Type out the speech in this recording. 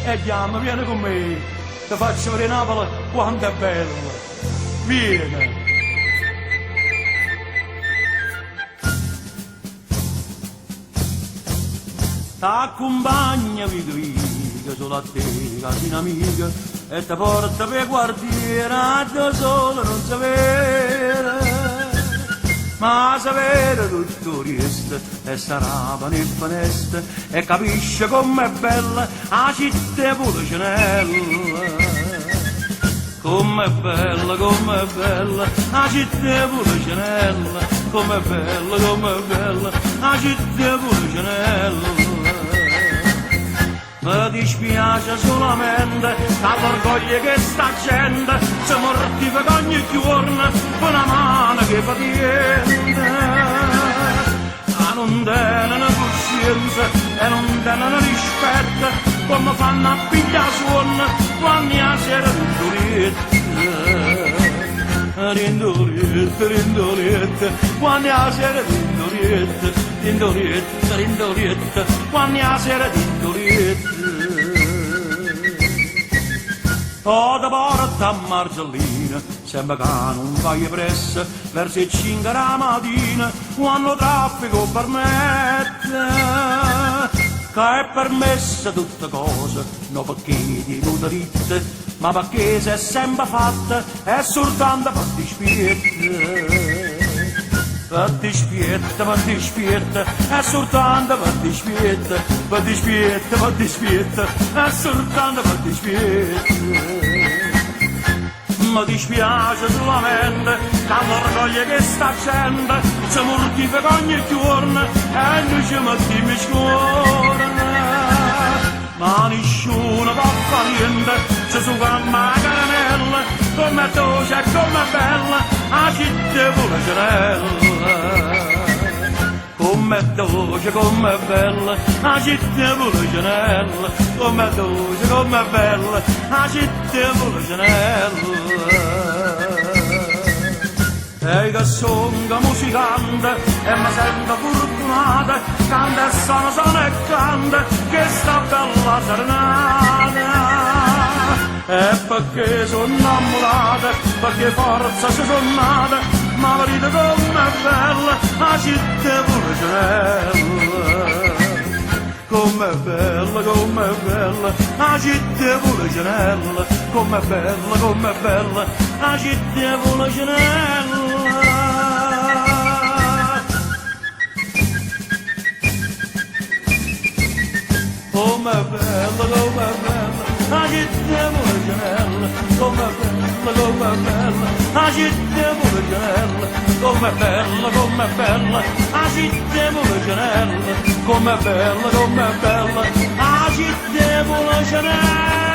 e chiama, vieni con me, ti faccio vedere Napoli quanto è bella. Vieni. T'accompagna viga solo a te, casina amica, e ti porta per quartiere, da solo non sapere. Ma sapere tutto questo, e sarà nel finestra, e capisce com'è bella la città Policinella. Com'è bella la città Policinella, com'è bella la città Policinella. Mi dispiace solamente dall'orgoglio che sta gente si mortifica ogni giorno con una mano che fa niente. Ma non tenono coscienza e non tenono rispetto come fanno a pigliare suono quando la sera rindolietta, quando la sera rindolietta, quando la sera rindolietta. O da porta a Margellina, sembra che non vai presso, verso le 5 della mattina, quando traffico permette. Che è permessa tutte cose, non perché di tutte ditte, ma perché se è sempre fatta, è soltanto per dispiette. Per dispietta, è soltanto per dispietta, è soltanto per dispietta. Mi dispiace solamente dall'orgoglio che sta gente si mortifica ogni giorno e noi ci mettiamo scorna. Ma nessuno va a fare niente, ci suga la caramella, come dolce e come bella la città Policinella. Com'è dolce, com'è bella la città Policinella, com'è dolce, com'è bella la città Policinella. E che sono musicante e mi sento fortunata, canta e sono e canta che sta bella serenata. E perché sono innamorata, perché forza si sono nata, ma vedete com'è bella la città Policinella. Com'è bella la città Policinella, com'è bella la città Policinella. Com'è bella la città Policinella, com'è bella la città Policinella, com'è bella la città Policinella, com'è bella la città Policinella.